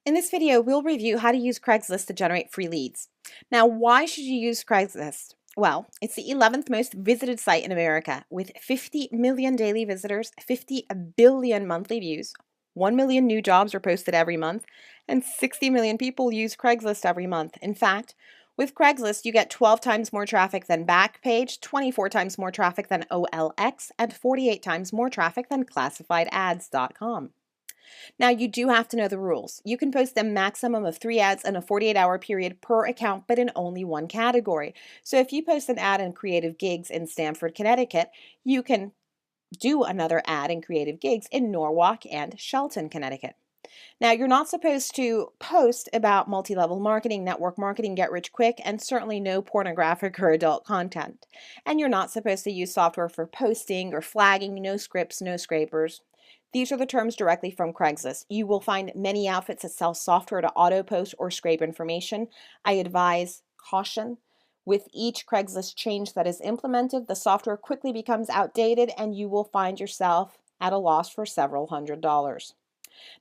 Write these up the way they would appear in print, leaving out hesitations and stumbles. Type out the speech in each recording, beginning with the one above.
In this video, we'll review how to use Craigslist to generate free leads. Now, why should you use Craigslist? Well, it's the 11th most visited site in America with 50 million daily visitors, 50 billion monthly views, 1 million new jobs are posted every month, and 60 million people use Craigslist every month. In fact, with Craigslist, you get 12 times more traffic than Backpage, 24 times more traffic than OLX, and 48 times more traffic than classifiedads.com. Now, you do have to know the rules. You can post a maximum of 3 ads in a 48-hour period per account, but in only one category. So if you post an ad in Creative Gigs in Stamford, Connecticut, you can do another ad in Creative Gigs in Norwalk and Shelton, Connecticut. Now, you're not supposed to post about multi-level marketing, network marketing, get rich quick, and certainly no pornographic or adult content. And you're not supposed to use software for posting or flagging, no scripts, no scrapers. These are the terms directly from Craigslist. You will find many outfits that sell software to auto post or scrape information. I advise caution. With each Craigslist change that is implemented, the software quickly becomes outdated and you will find yourself at a loss for several $100s.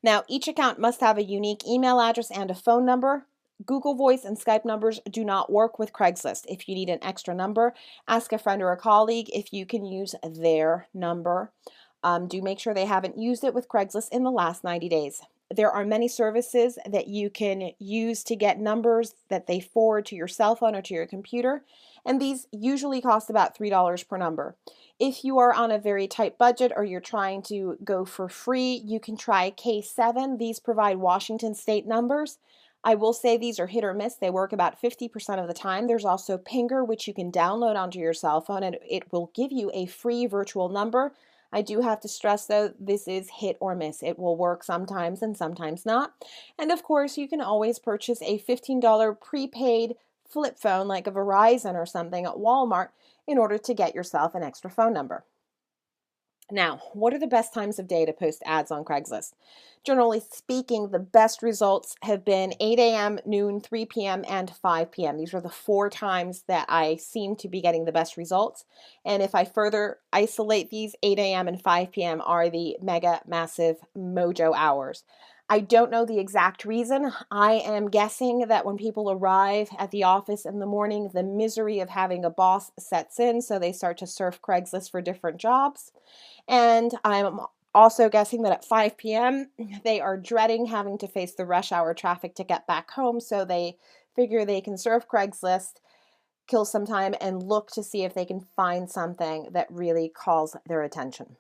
Now, each account must have a unique email address and a phone number. Google Voice and Skype numbers do not work with Craigslist. If you need an extra number, ask a friend or a colleague if you can use their number. Do make sure they haven't used it with Craigslist in the last 90 days. There are many services that you can use to get numbers that they forward to your cell phone or to your computer, and these usually cost about $3 per number. If you are on a very tight budget or you're trying to go for free, you can try K7. These provide Washington state numbers. I will say these are hit or miss. They work about 50% of the time. There's also Pinger, which you can download onto your cell phone, and it will give you a free virtual number. I do have to stress, though, this is hit or miss. It will work sometimes and sometimes not. And of course, you can always purchase a $15 prepaid flip phone like a Verizon or something at Walmart in order to get yourself an extra phone number. Now, what are the best times of day to post ads on Craigslist? Generally speaking, the best results have been 8 a.m., noon, 3 p.m., and 5 p.m. These are the 4 times that I seem to be getting the best results. And if I further isolate these, 8 a.m. and 5 p.m. are the mega massive mojo hours. I don't know the exact reason. I am guessing that when people arrive at the office in the morning, the misery of having a boss sets in, so they start to surf Craigslist for different jobs. And I'm also guessing that at 5 p.m., they are dreading having to face the rush hour traffic to get back home, so they figure they can surf Craigslist, kill some time, and look to see if they can find something that really calls their attention.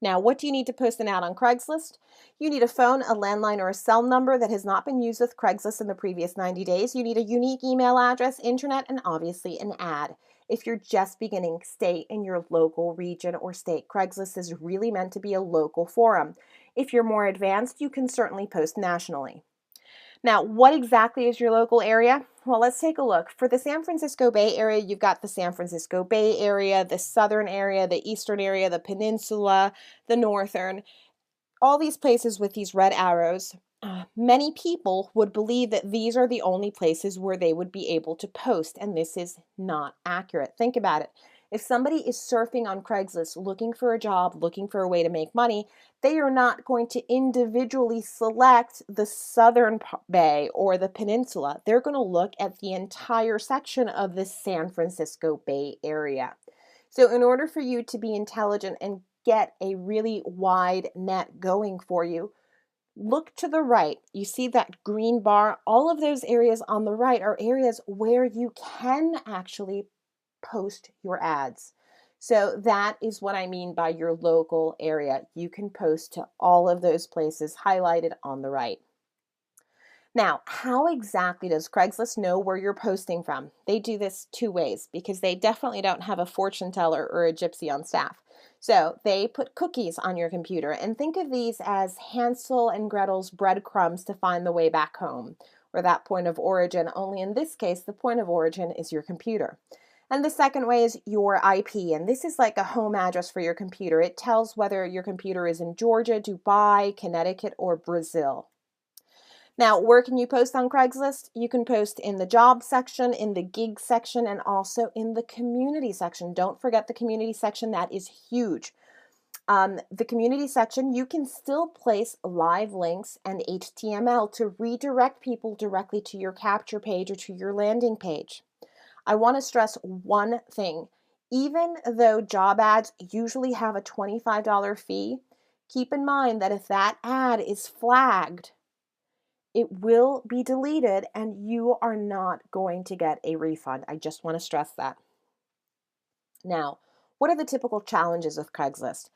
Now, what do you need to post an ad on Craigslist? You need a phone, a landline, or a cell number that has not been used with Craigslist in the previous 90 days. You need a unique email address, internet, and obviously an ad. If you're just beginning, stay in your local region or state. Craigslist is really meant to be a local forum. If you're more advanced, you can certainly post nationally. Now, what exactly is your local area? Well, let's take a look. For the San Francisco Bay Area, you've got the San Francisco Bay Area, the southern area, the eastern area, the peninsula, the northern, all these places with these red arrows. Many people would believe that these are the only places where they would be able to post, and this is not accurate. Think about it. If somebody is surfing on Craigslist looking for a job, looking for a way to make money, they are not going to individually select the southern bay or the peninsula. They're going to look at the entire section of the San Francisco Bay Area. So in order for you to be intelligent and get a really wide net going for you, look to the right. You see that green bar? All of those areas on the right are areas where you can actually post your ads. So that is what I mean by your local area. You can post to all of those places highlighted on the right. Now, how exactly does Craigslist know where you're posting from? They do this 2 ways because they definitely don't have a fortune teller or a gypsy on staff. So they put cookies on your computer, and think of these as Hansel and Gretel's breadcrumbs to find the way back home, or that point of origin, only in this case, the point of origin is your computer. And the second way is your IP, and this is like a home address for your computer. It tells whether your computer is in Georgia, Dubai, Connecticut, or Brazil. Now, where can you post on Craigslist? You can post in the job section, in the gig section, and also in the community section. Don't forget the community section. That is huge. The community section, you can still place live links and HTML to redirect people directly to your capture page or to your landing page. I want to stress one thing. Even though job ads usually have a $25 fee, keep in mind that if that ad is flagged, it will be deleted and you are not going to get a refund. I just want to stress that. Now, what are the typical challenges with Craigslist?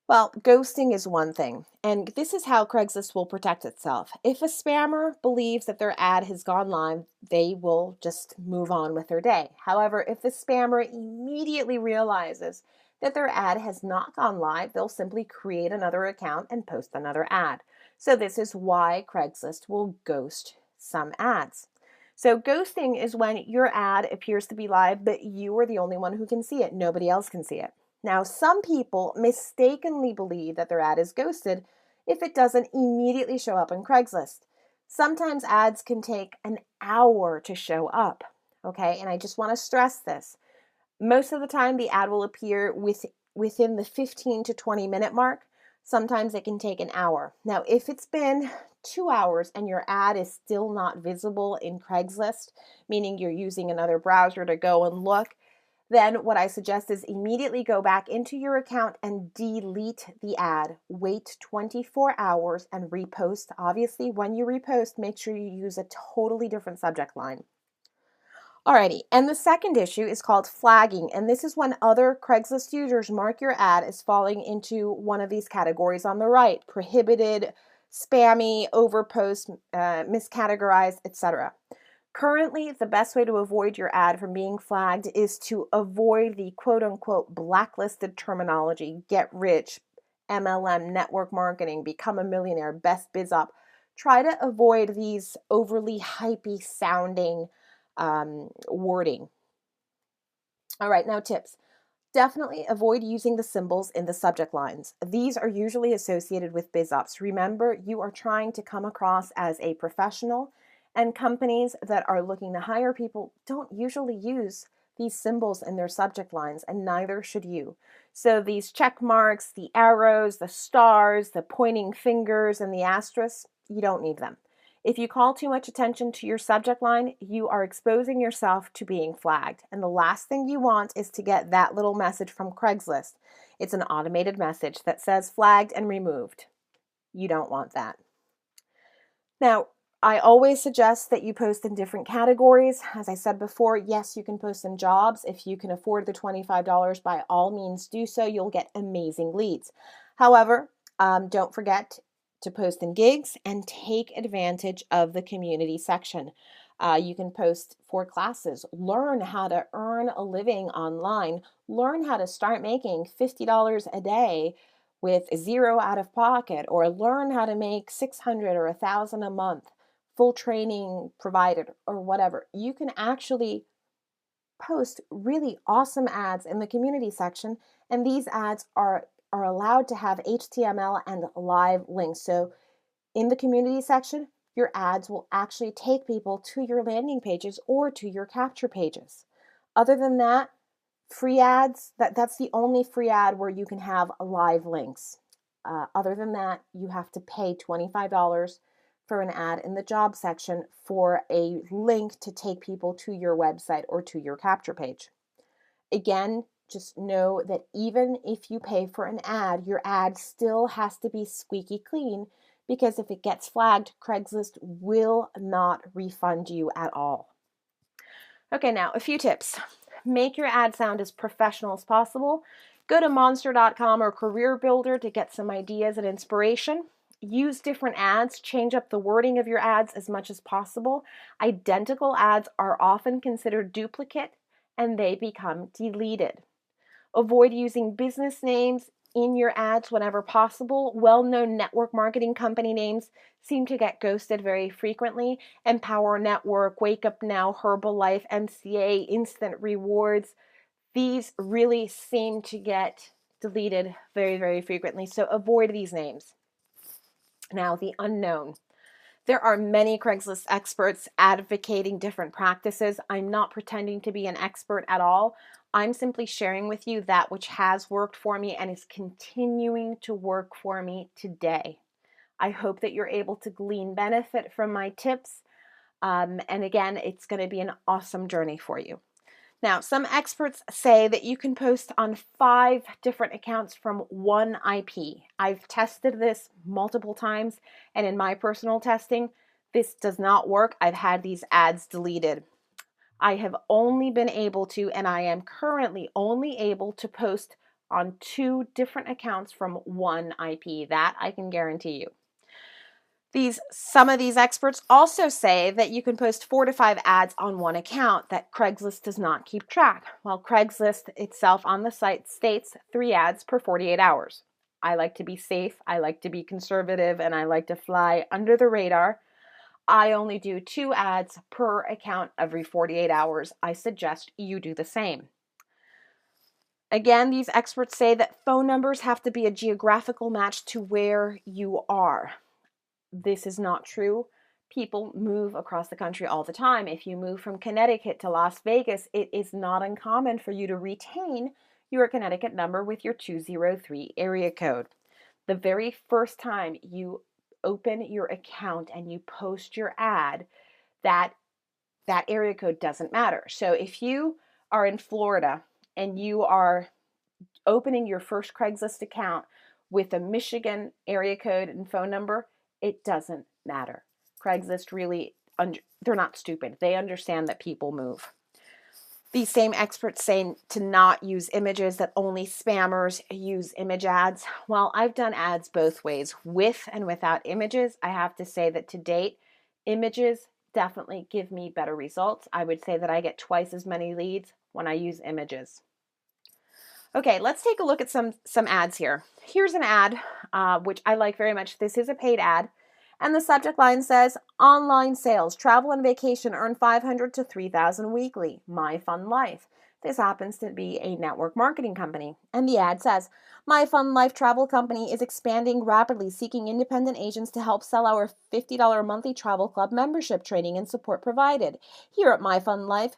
Well, ghosting is one thing, and this is how Craigslist will protect itself. If a spammer believes that their ad has gone live, they will just move on with their day. However, if the spammer immediately realizes that their ad has not gone live, they'll simply create another account and post another ad. So this is why Craigslist will ghost some ads. So ghosting is when your ad appears to be live, but you are the only one who can see it. Nobody else can see it. Now, some people mistakenly believe that their ad is ghosted if it doesn't immediately show up on Craigslist. Sometimes ads can take an hour to show up, okay? And I just want to stress this. Most of the time, the ad will appear within the 15 to 20 minute mark. Sometimes it can take an hour. Now, if it's been 2 hours and your ad is still not visible in Craigslist, meaning you're using another browser to go and look, then what I suggest is immediately go back into your account and delete the ad. Wait 24 hours and repost. Obviously, when you repost, make sure you use a totally different subject line. Alrighty, and the second issue is called flagging, and this is when other Craigslist users mark your ad as falling into one of these categories on the right: prohibited, spammy, overpost, miscategorized, etc. Currently, the best way to avoid your ad from being flagged is to avoid the quote-unquote blacklisted terminology: get rich, MLM, network marketing, become a millionaire, best biz op. Try to avoid these overly hypey sounding wording. All right, now tips. Definitely avoid using the symbols in the subject lines. These are usually associated with biz ops. Remember, you are trying to come across as a professional, and companies that are looking to hire people don't usually use these symbols in their subject lines, and neither should you. So these check marks, the arrows, the stars, the pointing fingers, and the asterisks, you don't need them. If you call too much attention to your subject line, you are exposing yourself to being flagged. And the last thing you want is to get that little message from Craigslist. It's an automated message that says flagged and removed. You don't want that. Now, I always suggest that you post in different categories. As I said before, yes, you can post in jobs. If you can afford the $25, by all means do so. You'll get amazing leads. However, don't forget to post in gigs and take advantage of the community section. You can post for classes, learn how to earn a living online, learn how to start making $50 a day with zero out of pocket, or learn how to make $600 or $1,000 a month, full training provided, or whatever. You can actually post really awesome ads in the community section, and these ads are allowed to have HTML and live links. So in the community section, your ads will actually take people to your landing pages or to your capture pages. Other than that, free ads, that's the only free ad where you can have live links. Other than that, you have to pay $25 for an ad in the job section for a link to take people to your website or to your capture page. Again, just know that even if you pay for an ad, your ad still has to be squeaky clean, because if it gets flagged, Craigslist will not refund you at all. Okay, now a few tips. Make your ad sound as professional as possible. Go to monster.com or Career Builder to get some ideas and inspiration. Use different ads. Change up the wording of your ads as much as possible. Identical ads are often considered duplicate and they become deleted. Avoid using business names in your ads whenever possible. Well-known network marketing company names seem to get ghosted very frequently. Empower Network, Wake Up Now, Herbalife, MCA, Instant Rewards. These really seem to get deleted very, very frequently. So avoid these names. Now, the unknown. There are many Craigslist experts advocating different practices. I'm not pretending to be an expert at all. I'm simply sharing with you that which has worked for me and is continuing to work for me today. I hope that you're able to glean benefit from my tips. And again, it's going to be an awesome journey for you. Now, some experts say that you can post on 5 different accounts from one IP. I've tested this multiple times, and in my personal testing, this does not work. I've had these ads deleted. I have only been able to, and I am currently only able to post on 2 different accounts from one IP. That I can guarantee you. Some of these experts also say that you can post 4 to 5 ads on one account, that Craigslist does not keep track. While Craigslist itself on the site states 3 ads per 48 hours. I like to be safe, I like to be conservative, and I like to fly under the radar. I only do 2 ads per account every 48 hours. I suggest you do the same. Again, these experts say that phone numbers have to be a geographical match to where you are. This is not true. People move across the country all the time. If you move from Connecticut to Las Vegas, it is not uncommon for you to retain your Connecticut number with your 203 area code. The very first time you open your account and you post your ad, that area code doesn't matter. So if you are in Florida and you are opening your first Craigslist account with a Michigan area code and phone number, it doesn't matter. Craigslist really, they're not stupid. They understand that people move. These same experts say to not use images, that only spammers use image ads. Well, I've done ads both ways, with and without images. I have to say that to date, images definitely give me better results. I would say that I get twice as many leads when I use images. Okay, let's take a look at some ads here. Here's an ad, which I like very much. This is a paid ad. And the subject line says, online sales, travel and vacation, earn $500 to $3,000 weekly. My Fun Life. This happens to be a network marketing company. And the ad says, My Fun Life travel company is expanding rapidly, seeking independent agents to help sell our $50 monthly travel club membership, training and support provided. Here at My Fun Life,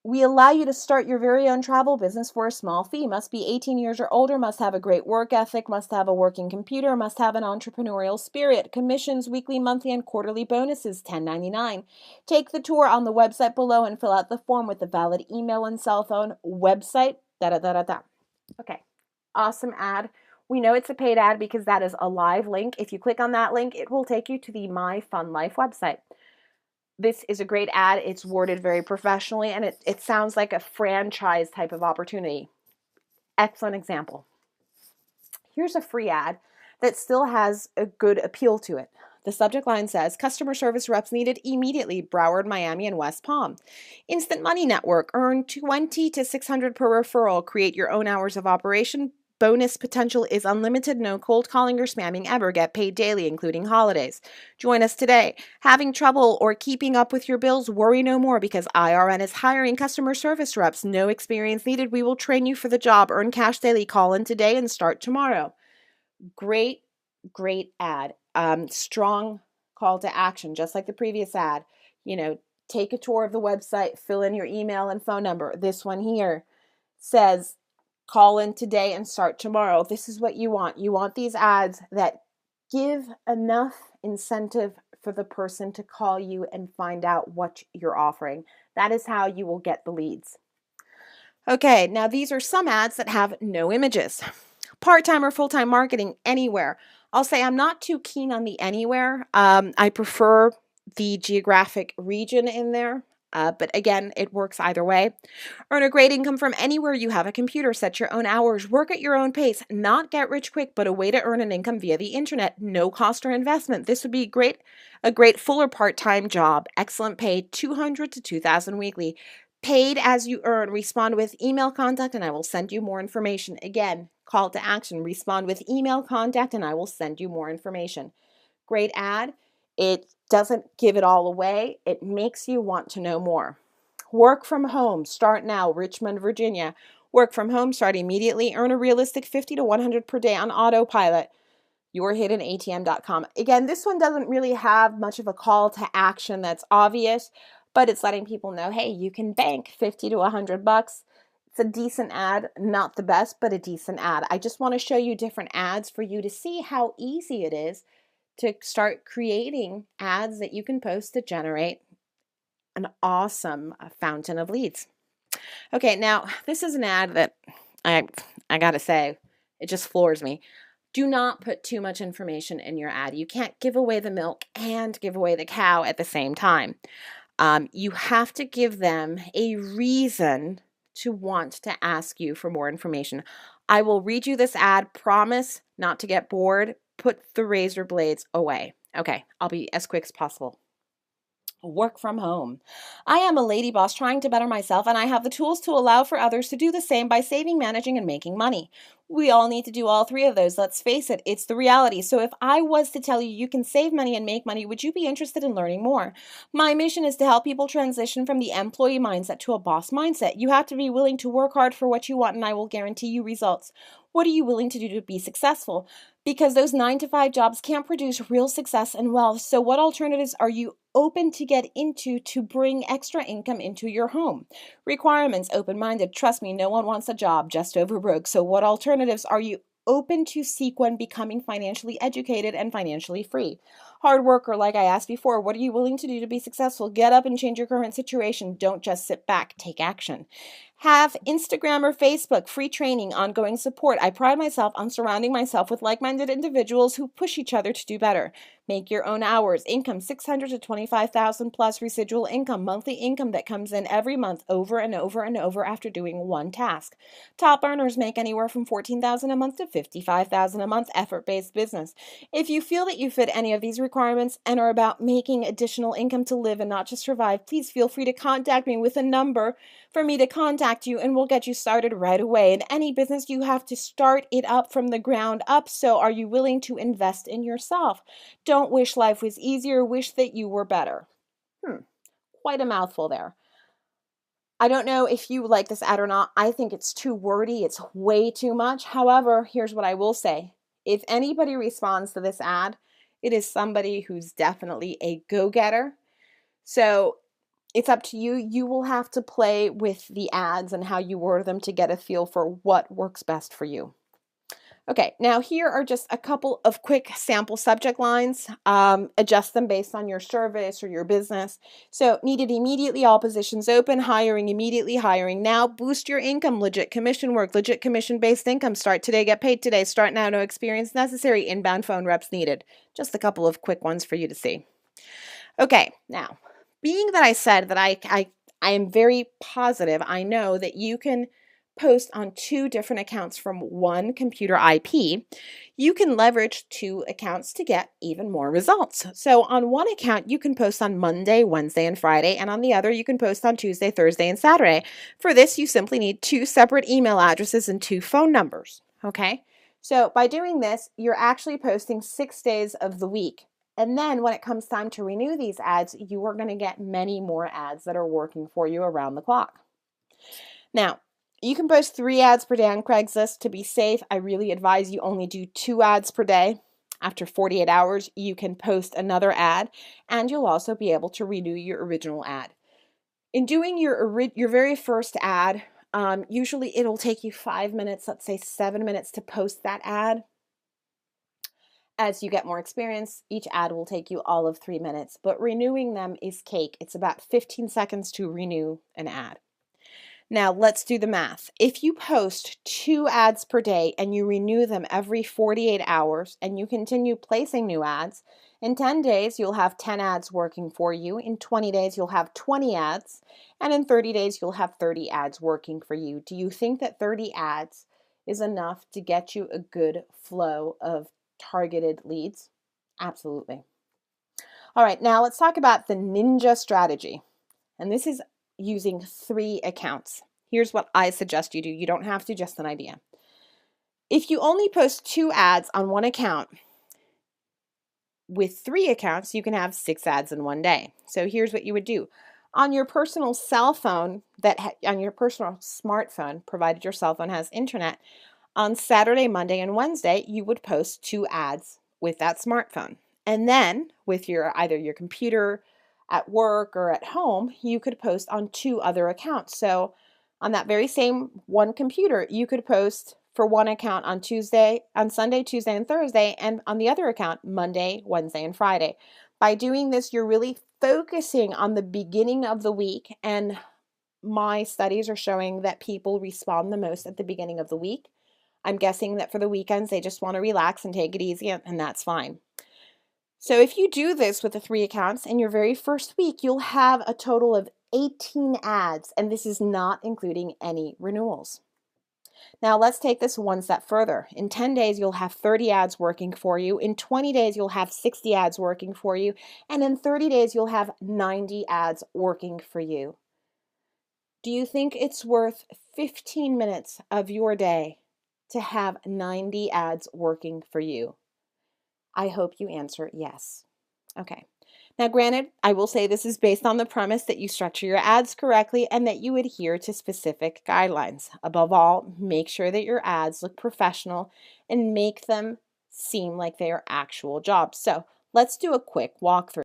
we allow you to start your very own travel business for a small fee. Must be 18 years or older, must have a great work ethic, must have a working computer, must have an entrepreneurial spirit. Commissions, weekly, monthly, and quarterly bonuses, $10.99. Take the tour on the website below and fill out the form with a valid email and cell phone. Website, da-da-da-da-da. Okay, awesome ad. We know it's a paid ad because that is a live link. If you click on that link, it will take you to the My Fun Life website. This is a great ad. It's worded very professionally, and it sounds like a franchise type of opportunity. Excellent example. Here's a free ad that still has a good appeal to it. The subject line says, customer service reps needed immediately, Broward, Miami, and West Palm. Instant Money Network, earn $20 to $600 per referral. Create your own hours of operation. Bonus potential is unlimited. No cold calling or spamming ever. Get paid daily, including holidays. Join us today. Having trouble or keeping up with your bills? Worry no more, because IRN is hiring customer service reps. No experience needed. We will train you for the job. Earn cash daily. Call in today and start tomorrow. Great ad. Strong call to action, just like the previous ad. Take a tour of the website, fill in your email and phone number. This one here says, call in today and start tomorrow. This is what you want. You want these ads that give enough incentive for the person to call you and find out what you're offering. That is how you will get the leads. Okay, now these are some ads that have no images. Part-time or full-time marketing, anywhere. I'll say I'm not too keen on the anywhere. I prefer the geographic region in there. But again, it works either way. Earn a great income from anywhere you have a computer. Set your own hours. Work at your own pace. Not get rich quick, but a way to earn an income via the internet. No cost or investment. This would be a great full or part-time job. Excellent pay, $200 to $2,000 weekly. Paid as you earn. Respond with email contact and I will send you more information. Again, call to action. Respond with email contact and I will send you more information. Great ad. It doesn't give it all away. It makes you want to know more. Work from home. Start now. Richmond, Virginia. Work from home. Start immediately. Earn a realistic $50 to $100 per day on autopilot. YourHiddenATM.com. Again, this one doesn't really have much of a call to action that's obvious, but it's letting people know, hey, you can bank $50 to $100. It's a decent ad, not the best, but a decent ad. I just want to show you different ads for you to see how easy it is to start creating ads that you can post to generate an awesome fountain of leads. Okay, now this is an ad that I gotta say, it just floors me. Do not put too much information in your ad. You can't give away the milk and give away the cow at the same time. You have to give them a reason to want to ask you for more information. I will read you this ad, promise not to get bored. Put the razor blades away. Okay, I'll be as quick as possible. Work from home. I am a lady boss trying to better myself, and I have the tools to allow for others to do the same by saving, managing, and making money. We all need to do all three of those. Let's face it, it's the reality. So if I was to tell you you can save money and make money, would you be interested in learning more? My mission is to help people transition from the employee mindset to a boss mindset. You have to be willing to work hard for what you want, and I will guarantee you results. What are you willing to do to be successful? Because those 9-to-5 jobs can't produce real success and wealth. So what alternatives are you open to get into to bring extra income into your home? Requirements, open-minded. Trust me, no one wants a job just over broke. So what alternatives are you open to seek when becoming financially educated and financially free? Hard worker, like I asked before, what are you willing to do to be successful? Get up and change your current situation. Don't just sit back, take action. Have Instagram or Facebook, free training, ongoing support. I pride myself on surrounding myself with like-minded individuals who push each other to do better. Make your own hours. Income, 600 to 25,000 plus residual income, monthly income that comes in every month over and over and over after doing one task. Top earners make anywhere from 14,000 a month to 55,000 a month, effort-based business. If you feel that you fit any of these requirements and are about making additional income to live and not just survive, please feel free to contact me with a number for me to contact you, and we'll get you started right away. In any business, you have to start it up from the ground up. So are you willing to invest in yourself? Don't wish life was easier, wish that you were better. Quite a mouthful there. I don't know if you like this ad or not. I think it's too wordy. It's way too much. However, here's what I will say. If anybody responds to this ad, it is somebody who's definitely a go-getter. So it's up to you. You will have to play with the ads and how you word them to get a feel for what works best for you. Okay, now here are just a couple of quick sample subject lines. Adjust them based on your service or your business. So, needed immediately, all positions open, hiring immediately, hiring now, boost your income, legit commission work, legit commission-based income, start today, get paid today, start now, no experience necessary, inbound phone reps needed. Just a couple of quick ones for you to see. Okay, now, being that I said that I am very positive, I know that you can post on 2 different accounts from one computer IP, you can leverage 2 accounts to get even more results. So on one account, you can post on Monday, Wednesday, and Friday, and on the other, you can post on Tuesday, Thursday, and Saturday. For this, you simply need 2 separate email addresses and 2 phone numbers, okay? So by doing this, you're actually posting 6 days of the week. And then when it comes time to renew these ads, you are going to get many more ads that are working for you around the clock. Now, you can post 3 ads per day on Craigslist. To be safe, I really advise you only do 2 ads per day. After 48 hours, you can post another ad, and you'll also be able to renew your original ad. In doing your very first ad, usually it'll take you 5 minutes, let's say 7 minutes to post that ad. As you get more experience, each ad will take you all of 3 minutes, but renewing them is cake. It's about 15 seconds to renew an ad. Now let's do the math. If you post 2 ads per day and you renew them every 48 hours and you continue placing new ads, in 10 days you'll have 10 ads working for you. In 20 days you'll have 20 ads, and in 30 days you'll have 30 ads working for you. Do you think that 30 ads is enough to get you a good flow of targeted leads? Absolutely. All right, now let's talk about the ninja strategy. And this is using 3 accounts. Here's what I suggest you do. You don't have to, just an idea. If you only post 2 ads on one account, with 3 accounts, you can have 6 ads in one day. So here's what you would do. On your personal cell phone, on your personal smartphone, provided your cell phone has internet, on Saturday, Monday, and Wednesday, you would post 2 ads with that smartphone. And then with either your computer at work or at home, you could post on 2 other accounts. So On that very same one computer, you could post for one account on Sunday, Tuesday, and Thursday, and on the other account, Monday, Wednesday, and Friday. By doing this, you're really focusing on the beginning of the week, and my studies are showing that people respond the most at the beginning of the week. I'm guessing that for the weekends, they just want to relax and take it easy, and that's fine. So if you do this with the 3 accounts in your very first week, you'll have a total of 18 ads, and this is not including any renewals. Now let's take this one step further. In 10 days, you'll have 30 ads working for you. In 20 days, you'll have 60 ads working for you. And in 30 days, you'll have 90 ads working for you. Do you think it's worth 15 minutes of your day to have 90 ads working for you? I hope you answer yes. Okay. Now, granted, I will say this is based on the premise that you structure your ads correctly and that you adhere to specific guidelines. Above all, make sure that your ads look professional and make them seem like they are actual jobs. So let's do a quick walkthrough.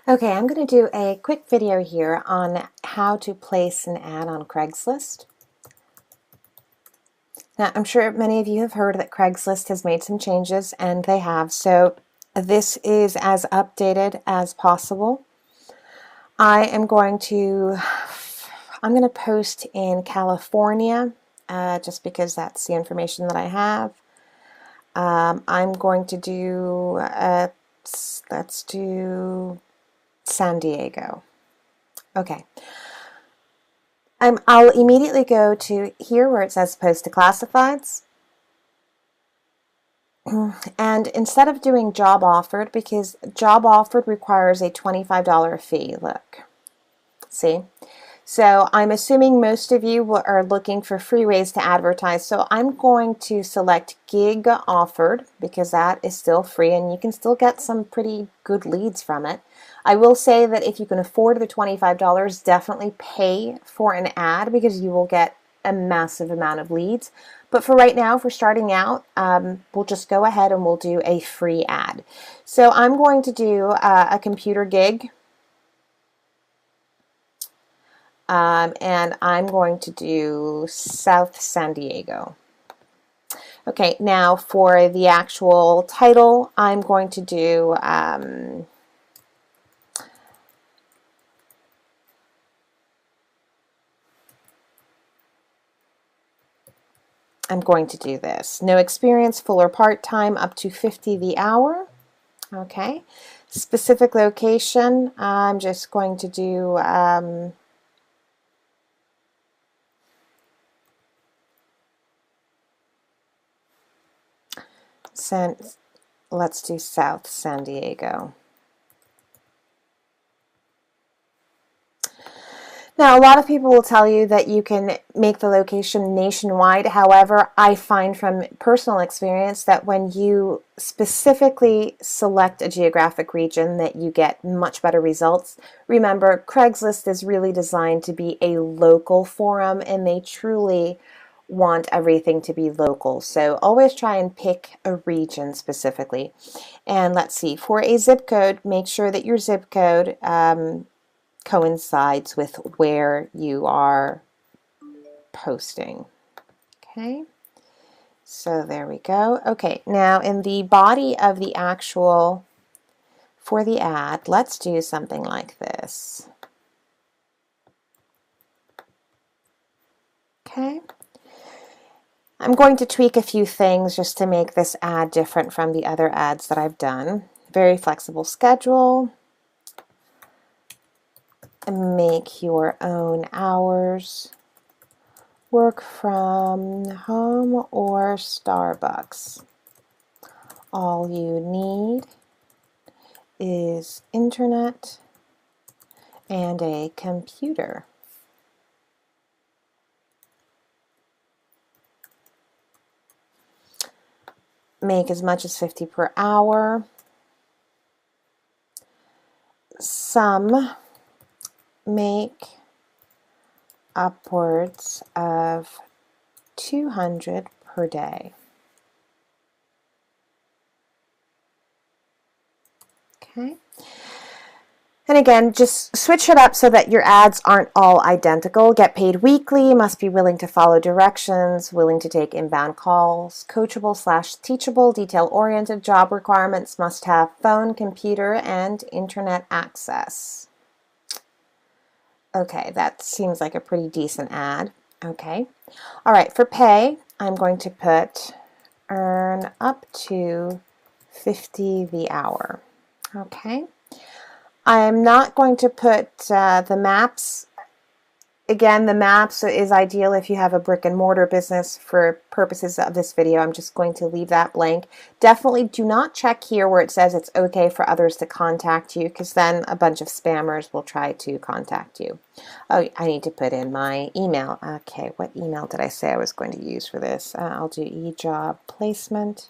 Okay, I'm going to do a quick video here on how to place an ad on Craigslist. Now, I'm sure many of you have heard that Craigslist has made some changes, and they have, so this is as updated as possible. I'm going to post in California, just because that's the information that I have. I'm going to do, let's do San Diego. Okay. I'll immediately go to here where it says Post to Classifieds. And instead of doing Job Offered, because Job Offered requires a $25 fee, look, see? So I'm assuming most of you are looking for free ways to advertise. So I'm going to select Gig Offered because that is still free and you can still get some pretty good leads from it. I will say that if you can afford the $25, definitely pay for an ad because you will get a massive amount of leads. But for right now, for starting out, we'll just go ahead and we'll do a free ad. So I'm going to do a computer gig. And I'm going to do South San Diego. Okay, now for the actual title, I'm going to do this. No experience, full or part-time, up to 50 the hour. Okay. Specific location, I'm just going to do let's do South San Diego. Now, a lot of people will tell you that you can make the location nationwide. However, I find from personal experience that when you specifically select a geographic region that you get much better results. Remember, Craigslist is really designed to be a local forum and they truly want everything to be local. So always try and pick a region specifically. And let's see, for a zip code, make sure that your zip code coincides with where you are posting. Okay, so there we go. Okay, now in the body of the actual, for the ad, let's do something like this. Okay, I'm going to tweak a few things just to make this ad different from the other ads that I've done. Very flexible schedule. Make your own hours. Work from home or Starbucks. All you need is internet and a computer. Make as much as 50 per hour. Some make upwards of 200 per day. Okay. And again, just switch it up so that your ads aren't all identical. Get paid weekly, must be willing to follow directions, willing to take inbound calls, coachable/teachable, detail-oriented job requirements, must have phone, computer, and internet access. Okay, that seems like a pretty decent ad. Okay. All right, for pay, I'm going to put earn up to 50 the hour. Okay. I'm not going to put the maps. Again, the maps is ideal if you have a brick and mortar business. For purposes of this video, I'm just going to leave that blank. Definitely do not check here where it says it's okay for others to contact you, because then a bunch of spammers will try to contact you. Oh, I need to put in my email. Okay, what email did I say I was going to use for this? I'll do eJob placement.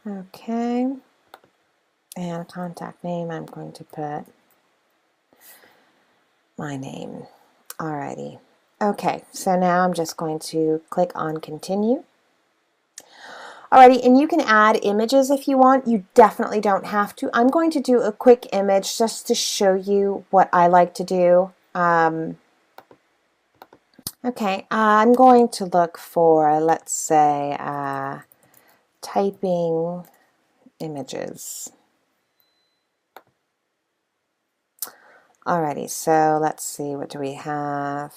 Okay, and contact name, I'm going to put my name. Alrighty. Okay, so now I'm just going to click on continue. Alrighty, and you can add images if you want. You definitely don't have to. I'm going to do a quick image just to show you what I like to do. Okay, I'm going to look for, let's say, typing images. Alrighty, so let's see, what do we have?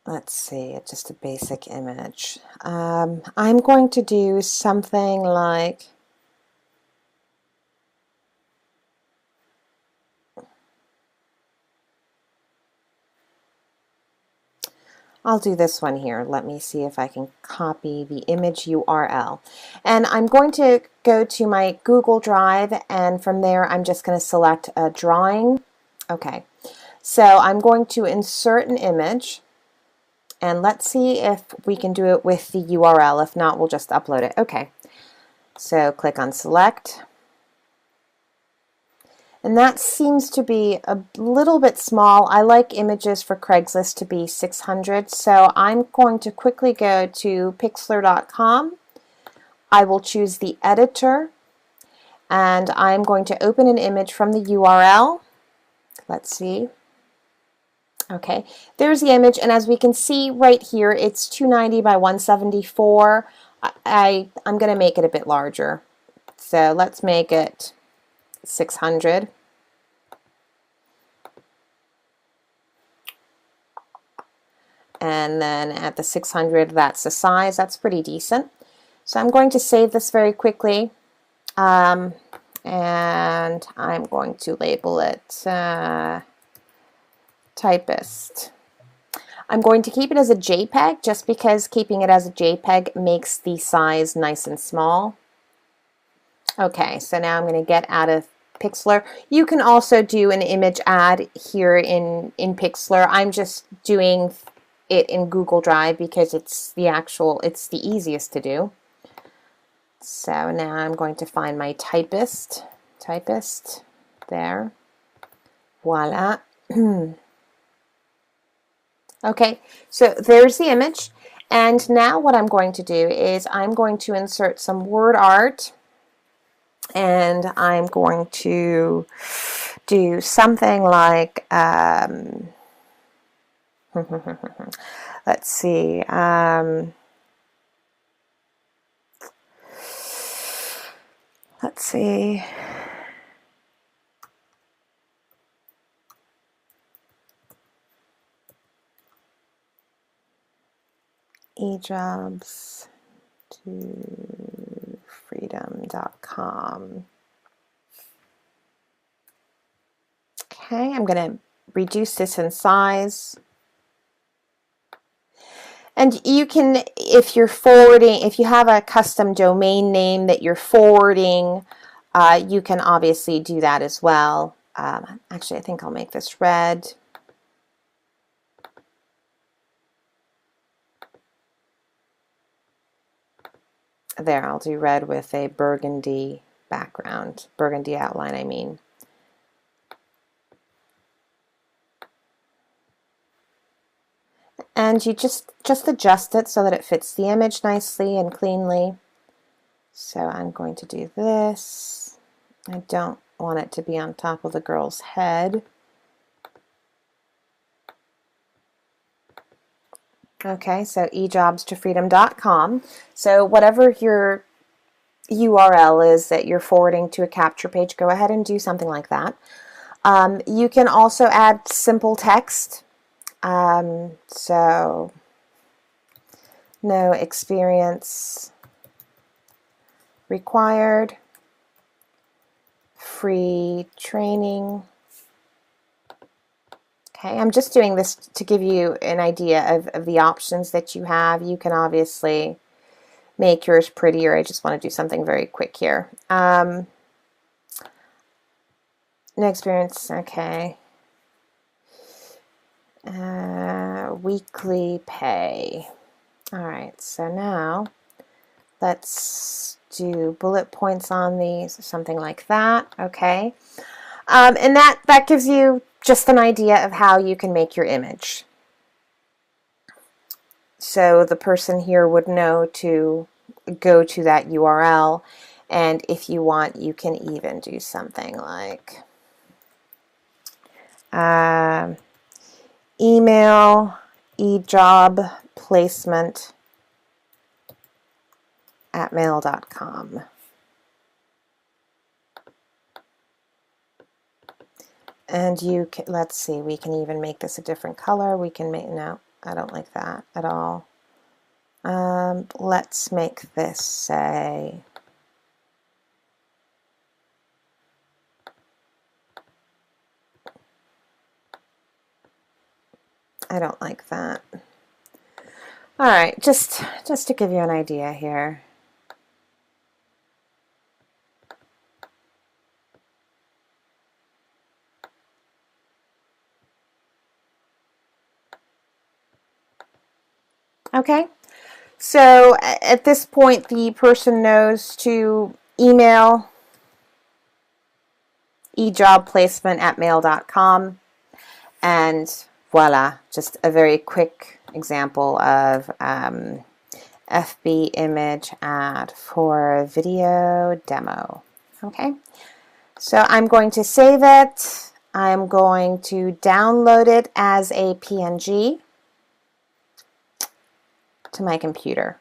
Let's see, just a basic image. I'm going to do something like, I'll do this one here. Let me see if I can copy the image URL. And I'm going to go to my Google Drive, and from there I'm just going to select a drawing. Okay, so I'm going to insert an image, and let's see if we can do it with the URL. If not, we'll just upload it. Okay, so click on select. And that seems to be a little bit small. I like images for Craigslist to be 600, so I'm going to quickly go to pixlr.com. I will choose the editor, and I'm going to open an image from the URL. Let's see. Okay, there's the image, and as we can see right here, it's 290 by 174. I'm going to make it a bit larger. So let's make it 600. And then at the 600, that's the size. That's pretty decent. So I'm going to save this very quickly. And I'm going to label it typist. I'm going to keep it as a JPEG just because keeping it as a JPEG makes the size nice and small. Okay, so now I'm going to get out of Pixlr. You can also do an image ad here in Pixlr. I'm just doing it in Google Drive because it's the easiest to do. So now I'm going to find my typist there. Voila. Okay, so there's the image, and now what I'm going to do is I'm going to insert some word art, and I'm going to do something like let's see, eJobs to freedom.com. Okay, I'm going to reduce this in size. And you can, if you're forwarding, if you have a custom domain name that you're forwarding, you can obviously do that as well. Actually, I think I'll make this red. There, I'll do red with a burgundy background, burgundy outline, I mean. and you just adjust it so that it fits the image nicely and cleanly. So I'm going to do this. I don't want it to be on top of the girl's head. Okay, so ejobstofreedom.com. So whatever your URL is that you're forwarding to a capture page, go ahead and do something like that. You can also add simple text. So no experience required, free training. Okay, I'm just doing this to give you an idea of the options that you have. You can obviously make yours prettier. I just want to do something very quick here. No experience, okay. Weekly pay. All right, so now let's do bullet points on these, something like that, okay. And that gives you just an idea of how you can make your image. So the person here would know to go to that URL, and if you want, you can even do something like email ejob placement at mail.com. And you can, let's see, we can even make this a different color. We can make, no, I don't like that at all. Let's make this say, I don't like that. All right, just to give you an idea here. Okay, so at this point, the person knows to email ejobplacement at mail.com, and voila, just a very quick example of FB image ad for video demo. Okay, so I'm going to save it. I'm going to download it as a PNG to my computer.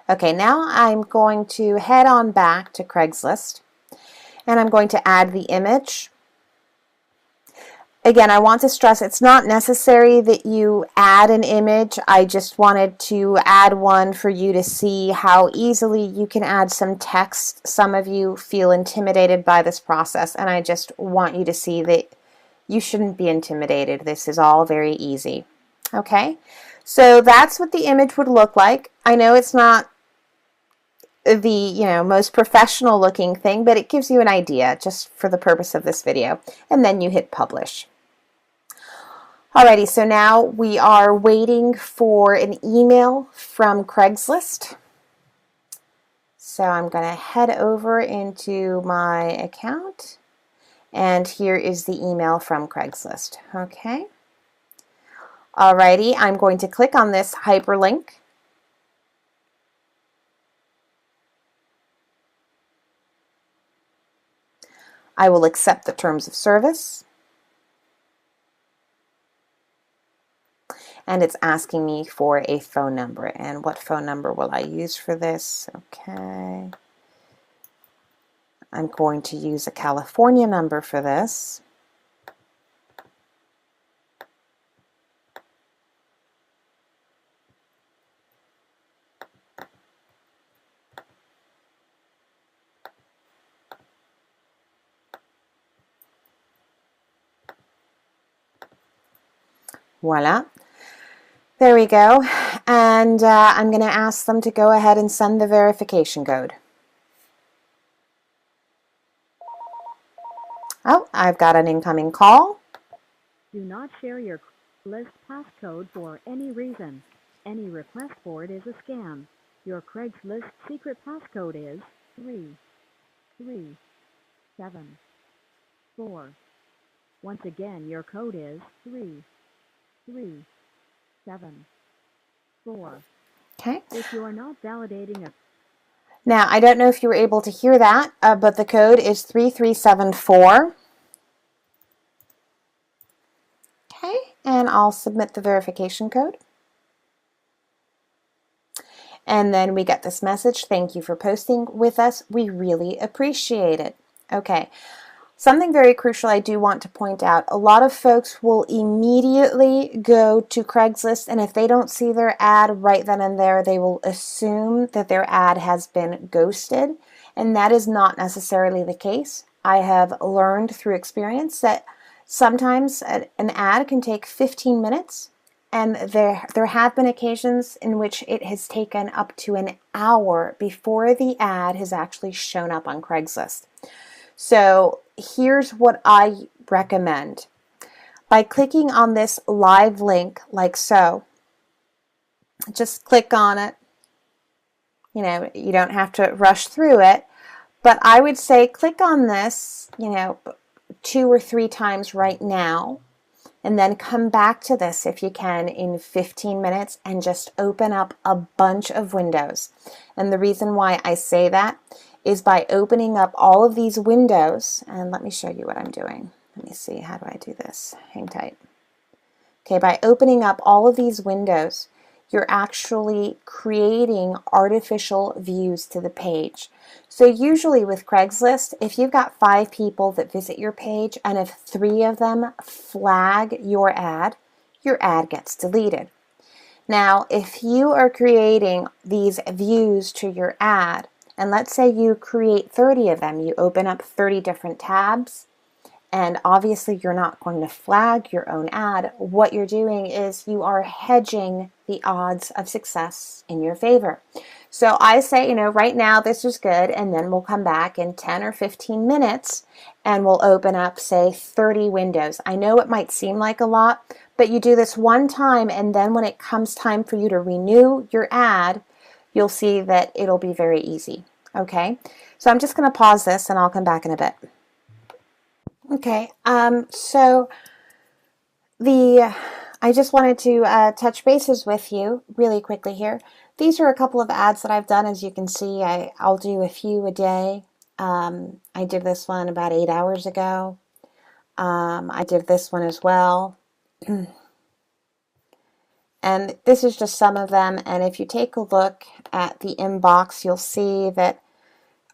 Okay, now I'm going to head on back to Craigslist, and I'm going to add the image. Again, I want to stress it's not necessary that you add an image. I just wanted to add one for you to see how easily you can add some text. Some of you feel intimidated by this process, and I just want you to see that you shouldn't be intimidated. This is all very easy. Okay, so that's what the image would look like. I know it's not the most professional looking thing, but it gives you an idea just for the purpose of this video. And then you hit publish. Alrighty, so now we are waiting for an email from Craigslist. So I'm going to head over into my account, and here is the email from Craigslist. Okay. Alrighty, I'm going to click on this hyperlink. I will accept the terms of service. And it's asking me for a phone number. And what phone number will I use for this? Okay. I'm going to use a California number for this. Voila. There we go. And I'm going to ask them to go ahead and send the verification code. Oh, I've got an incoming call. Do not share your Craigslist passcode for any reason. Any request for it is a scam. Your Craigslist secret passcode is 3374. Once again, your code is 3374. 7, 4. Okay. If you are not validating a Now, I don't know if you were able to hear that, but the code is 3374. Okay, and I'll submit the verification code. And then we get this message, thank you for posting with us. We really appreciate it. Okay, something very crucial I do want to point out. A lot of folks will immediately go to Craigslist, and if they don't see their ad right then and there, they will assume that their ad has been ghosted, and that is not necessarily the case. I have learned through experience that sometimes an ad can take 15 minutes, and there have been occasions in which it has taken up to an hour before the ad has actually shown up on Craigslist. So here's what I recommend. By clicking on this live link like so, just click on it. You know, you don't have to rush through it, but I would say click on this, 2 or 3 times right now. And then come back to this if you can in 15 minutes and just open up a bunch of windows. And the reason why I say that is by opening up all of these windows, and let me show you what I'm doing. Let me see, how do I do this? Hang tight. Okay, by opening up all of these windows, you're actually creating artificial views to the page. So usually with Craigslist, if you've got 5 people that visit your page and if 3 of them flag your ad gets deleted. Now, if you are creating these views to your ad, and let's say you create 30 of them, you open up 30 different tabs, and obviously you're not going to flag your own ad. What you're doing is you are hedging the odds of success in your favor. So I say, right now this is good, and then we'll come back in 10 or 15 minutes and we'll open up, say, 30 windows. I know it might seem like a lot, but you do this one time, and then when it comes time for you to renew your ad, you'll see that it'll be very easy. Okay, so I'm just going to pause this and I'll come back in a bit. Okay, so I just wanted to touch bases with you really quickly here. These are a couple of ads that I've done. As you can see, I'll do a few a day. I did this one about 8 hours ago. I did this one as well. And this is just some of them. And if you take a look at the inbox, you'll see that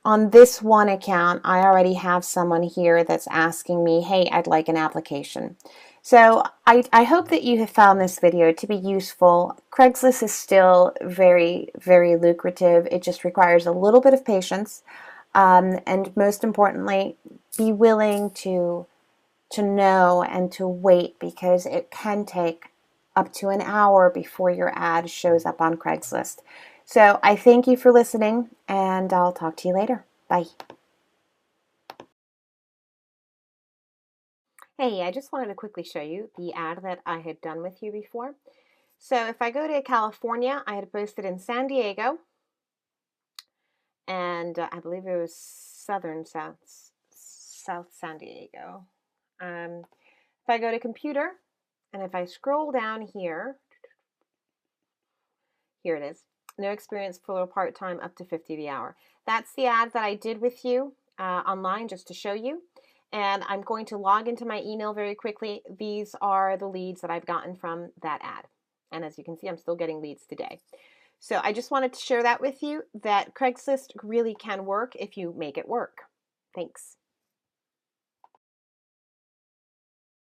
on this one account, I already have someone here that's asking me, hey, I'd like an application. So I hope that you have found this video to be useful. Craigslist is still very, very lucrative. It just requires a little bit of patience. And most importantly, be willing to know and to wait, because it can take up to an hour before your ad shows up on Craigslist. So I thank you for listening, and I'll talk to you later. Bye. Hey, I just wanted to quickly show you the ad that I had done with you before. So if I go to California, I had posted in San Diego, and I believe it was South San Diego. If I go to computer, and if I scroll down here, here it is. No experience, full or part-time, up to 50 the hour. That's the ad that I did with you online, just to show you. And I'm going to log into my email very quickly. These are the leads that I've gotten from that ad. And as you can see, I'm still getting leads today. So I just wanted to share that with you, that Craigslist really can work if you make it work. Thanks.